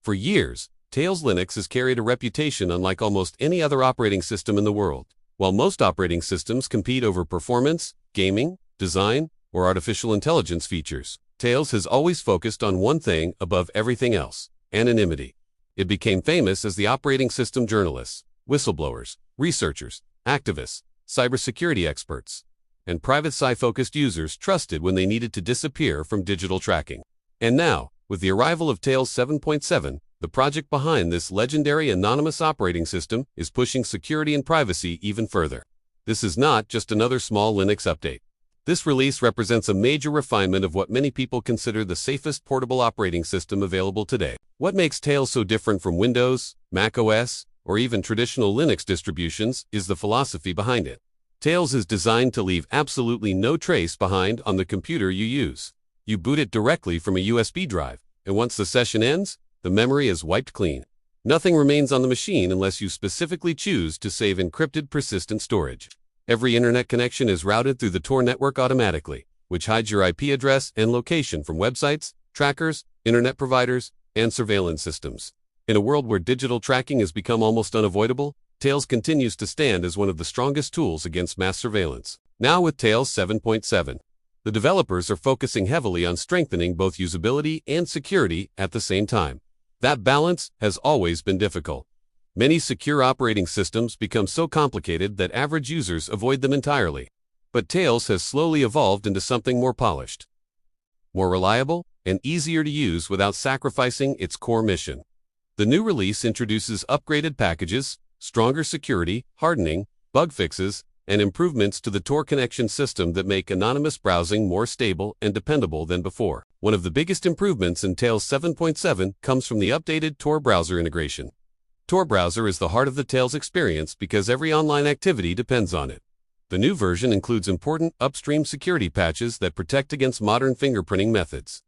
For years, Tails Linux has carried a reputation unlike almost any other operating system in the world. While most operating systems compete over performance, gaming, design, or artificial intelligence features, Tails has always focused on one thing above everything else: anonymity. It became famous as the operating system journalists, whistleblowers, researchers, activists, cybersecurity experts, and private Psi-focused users trusted when they needed to disappear from digital tracking. And now, with the arrival of Tails 7.7, the project behind this legendary anonymous operating system is pushing security and privacy even further. This is not just another small Linux update. This release represents a major refinement of what many people consider the safest portable operating system available today. What makes Tails so different from Windows, Mac OS, or even traditional Linux distributions is the philosophy behind it. Tails is designed to leave absolutely no trace behind on the computer you use. You boot it directly from a USB drive, and once the session ends, the memory is wiped clean. Nothing remains on the machine unless you specifically choose to save encrypted persistent storage. Every internet connection is routed through the Tor network automatically, which hides your IP address and location from websites, trackers, internet providers, and surveillance systems. In a world where digital tracking has become almost unavoidable, Tails continues to stand as one of the strongest tools against mass surveillance. Now with Tails 7.7, the developers are focusing heavily on strengthening both usability and security at the same time. That balance has always been difficult. Many secure operating systems become so complicated that average users avoid them entirely. But Tails has slowly evolved into something more polished, more reliable, and easier to use without sacrificing its core mission. The new release introduces upgraded packages, stronger security, hardening, bug fixes, and improvements to the Tor connection system that make anonymous browsing more stable and dependable than before. One of the biggest improvements in Tails 7.7 comes from the updated Tor Browser integration. Tor Browser is the heart of the Tails experience because every online activity depends on it. The new version includes important upstream security patches that protect against modern fingerprinting methods,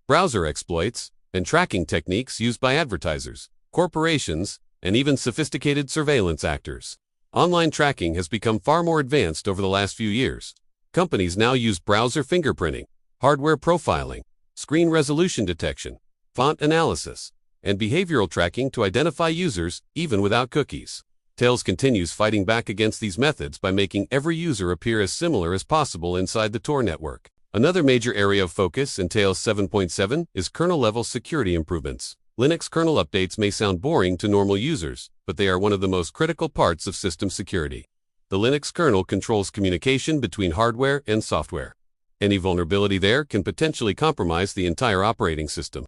browser exploits, and tracking techniques used by advertisers, corporations, and even sophisticated surveillance actors. Online tracking has become far more advanced over the last few years. Companies now use browser fingerprinting, hardware profiling, screen resolution detection, font analysis, and behavioral tracking to identify users even without cookies. Tails continues fighting back against these methods by making every user appear as similar as possible inside the Tor network. Another major area of focus in Tails 7.7 is kernel-level security improvements. Linux kernel updates may sound boring to normal users, but they are one of the most critical parts of system security. The Linux kernel controls communication between hardware and software. Any vulnerability there can potentially compromise the entire operating system.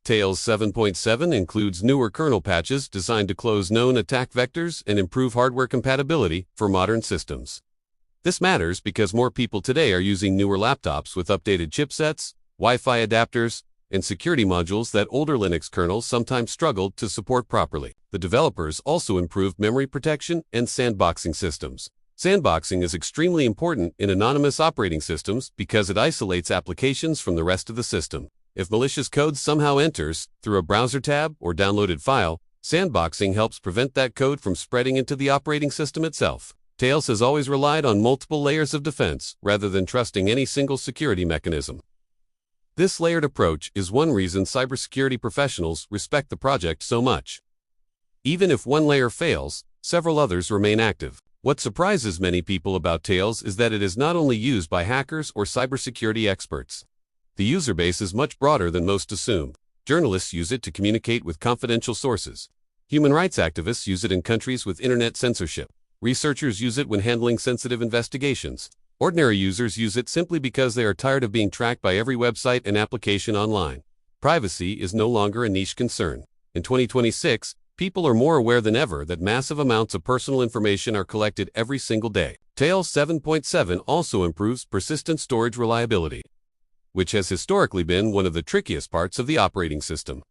Tails 7.7 includes newer kernel patches designed to close known attack vectors and improve hardware compatibility for modern systems. This matters because more people today are using newer laptops with updated chipsets, Wi-Fi adapters, and security modules that older Linux kernels sometimes struggled to support properly. The developers also improved memory protection and sandboxing systems. Sandboxing is extremely important in anonymous operating systems because it isolates applications from the rest of the system. If malicious code somehow enters through a browser tab or downloaded file, sandboxing helps prevent that code from spreading into the operating system itself. Tails has always relied on multiple layers of defense rather than trusting any single security mechanism. This layered approach is one reason cybersecurity professionals respect the project so much. Even if one layer fails, several others remain active. What surprises many people about Tails is that it is not only used by hackers or cybersecurity experts. The user base is much broader than most assume. Journalists use it to communicate with confidential sources. Human rights activists use it in countries with internet censorship. Researchers use it when handling sensitive investigations. Ordinary users use it simply because they are tired of being tracked by every website and application online. Privacy is no longer a niche concern. In 2026, people are more aware than ever that massive amounts of personal information are collected every single day. Tails 7.7 also improves persistent storage reliability, which has historically been one of the trickiest parts of the operating system.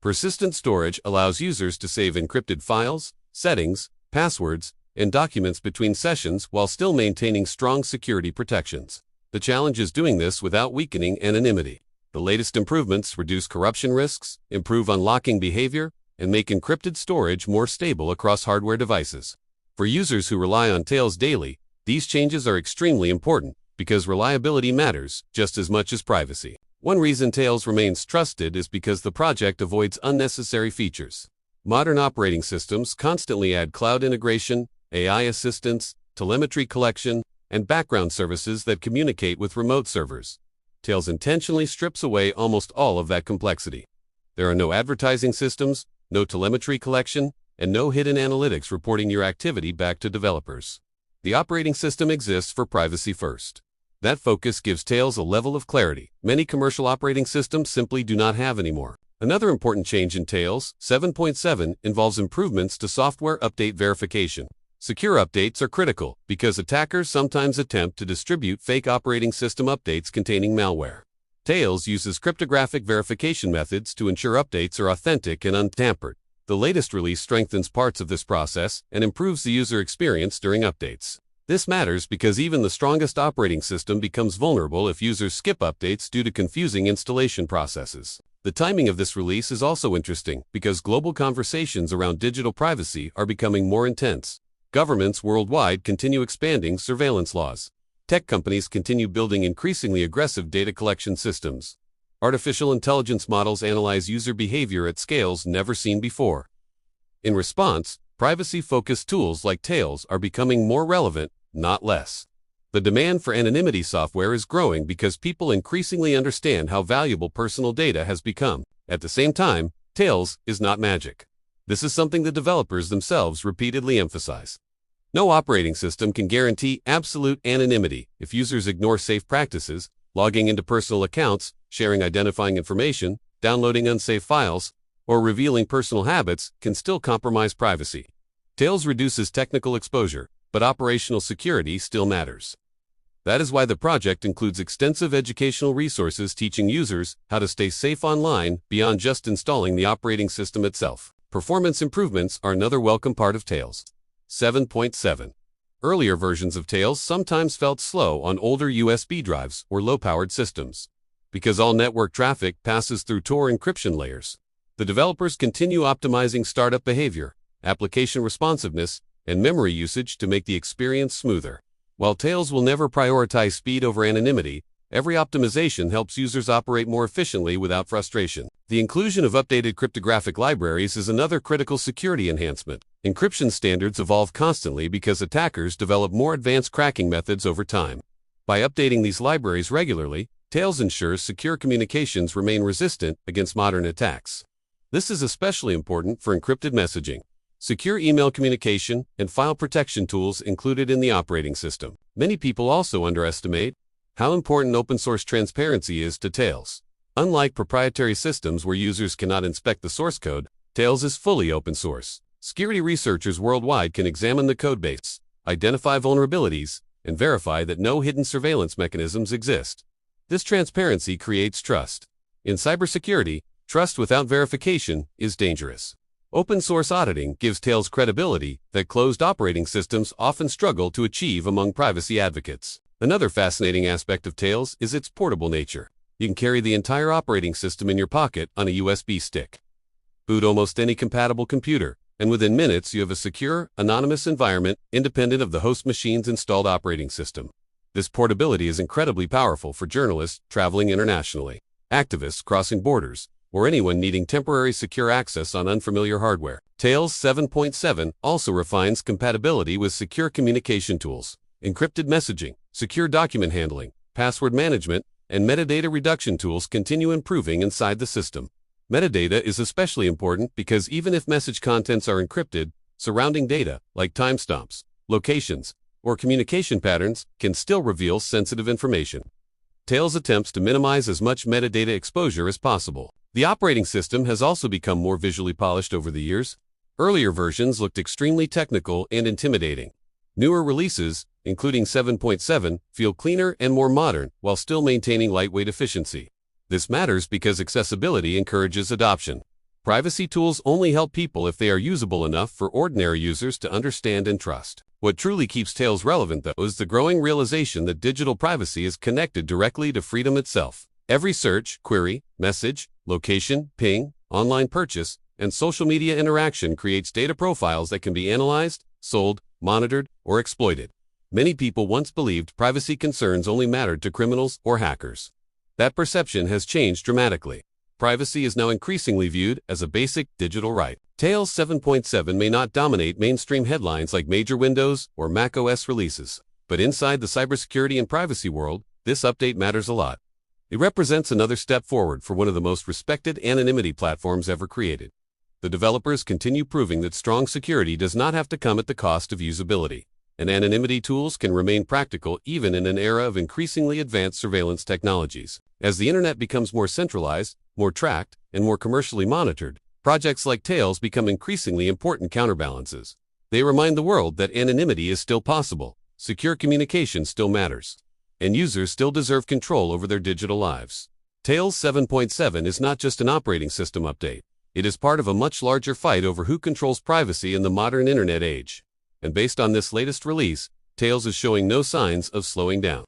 Persistent storage allows users to save encrypted files, settings, passwords, and documents between sessions while still maintaining strong security protections. The challenge is doing this without weakening anonymity. The latest improvements reduce corruption risks, improve unlocking behavior, and make encrypted storage more stable across hardware devices. For users who rely on Tails daily, these changes are extremely important because reliability matters just as much as privacy. One reason Tails remains trusted is because the project avoids unnecessary features. Modern operating systems constantly add cloud integration, AI assistance, telemetry collection, and background services that communicate with remote servers. Tails intentionally strips away almost all of that complexity. There are no advertising systems, no telemetry collection, and no hidden analytics reporting your activity back to developers. The operating system exists for privacy first. That focus gives Tails a level of clarity many commercial operating systems simply do not have anymore. Another important change in Tails 7.7 involves improvements to software update verification. Secure updates are critical because attackers sometimes attempt to distribute fake operating system updates containing malware. Tails uses cryptographic verification methods to ensure updates are authentic and untampered. The latest release strengthens parts of this process and improves the user experience during updates. This matters because even the strongest operating system becomes vulnerable if users skip updates due to confusing installation processes. The timing of this release is also interesting because global conversations around digital privacy are becoming more intense. Governments worldwide continue expanding surveillance laws. Tech companies continue building increasingly aggressive data collection systems. Artificial intelligence models analyze user behavior at scales never seen before. In response, privacy-focused tools like Tails are becoming more relevant, not less. The demand for anonymity software is growing because people increasingly understand how valuable personal data has become. At the same time, Tails is not magic. This is something the developers themselves repeatedly emphasize. No operating system can guarantee absolute anonymity. If users ignore safe practices, logging into personal accounts, sharing identifying information, downloading unsafe files, or revealing personal habits can still compromise privacy. Tails reduces technical exposure, but operational security still matters. That is why the project includes extensive educational resources teaching users how to stay safe online beyond just installing the operating system itself. Performance improvements are another welcome part of Tails. 7.7. Earlier versions of Tails sometimes felt slow on older USB drives or low-powered systems. Because all network traffic passes through Tor encryption layers, the developers continue optimizing startup behavior, application responsiveness, and memory usage to make the experience smoother. While Tails will never prioritize speed over anonymity, every optimization helps users operate more efficiently without frustration. The inclusion of updated cryptographic libraries is another critical security enhancement. Encryption standards evolve constantly because attackers develop more advanced cracking methods over time. By updating these libraries regularly, Tails ensures secure communications remain resistant against modern attacks. This is especially important for encrypted messaging, secure email communication, and file protection tools included in the operating system. Many people also underestimate how important open-source transparency is to Tails. Unlike proprietary systems where users cannot inspect the source code, Tails is fully open-source. Security researchers worldwide can examine the codebase, identify vulnerabilities, and verify that no hidden surveillance mechanisms exist. This transparency creates trust. In cybersecurity, trust without verification is dangerous. Open-source auditing gives Tails credibility that closed operating systems often struggle to achieve among privacy advocates. Another fascinating aspect of Tails is its portable nature. You can carry the entire operating system in your pocket on a USB stick. Boot almost any compatible computer, and within minutes you have a secure, anonymous environment independent of the host machine's installed operating system. This portability is incredibly powerful for journalists traveling internationally, activists crossing borders, or anyone needing temporary secure access on unfamiliar hardware. Tails 7.7 also refines compatibility with secure communication tools, encrypted messaging, secure document handling, password management, and metadata reduction tools continue improving inside the system. Metadata is especially important because even if message contents are encrypted, surrounding data, like timestamps, locations, or communication patterns, can still reveal sensitive information. Tails attempts to minimize as much metadata exposure as possible. The operating system has also become more visually polished over the years. Earlier versions looked extremely technical and intimidating. Newer releases, including 7.7, feel cleaner and more modern while still maintaining lightweight efficiency. This matters because accessibility encourages adoption. Privacy tools only help people if they are usable enough for ordinary users to understand and trust. What truly keeps Tails relevant, though, is the growing realization that digital privacy is connected directly to freedom itself. Every search, query, message, location, ping, online purchase, and social media interaction creates data profiles that can be analyzed, sold, monitored, or exploited. Many people once believed privacy concerns only mattered to criminals or hackers. that perception has changed dramatically. Privacy is now increasingly viewed as a basic digital right. Tails 7.7 may not dominate mainstream headlines like major Windows or Mac OS releases, but inside the cybersecurity and privacy world, this update matters a lot. It represents another step forward for one of the most respected anonymity platforms ever created. The developers continue proving that strong security does not have to come at the cost of usability, and anonymity tools can remain practical even in an era of increasingly advanced surveillance technologies. As the internet becomes more centralized, more tracked, and more commercially monitored, projects like Tails become increasingly important counterbalances. They remind the world that anonymity is still possible, secure communication still matters, and users still deserve control over their digital lives. Tails 7.7 is not just an operating system update. It is part of a much larger fight over who controls privacy in the modern internet age. And based on this latest release, Tails is showing no signs of slowing down.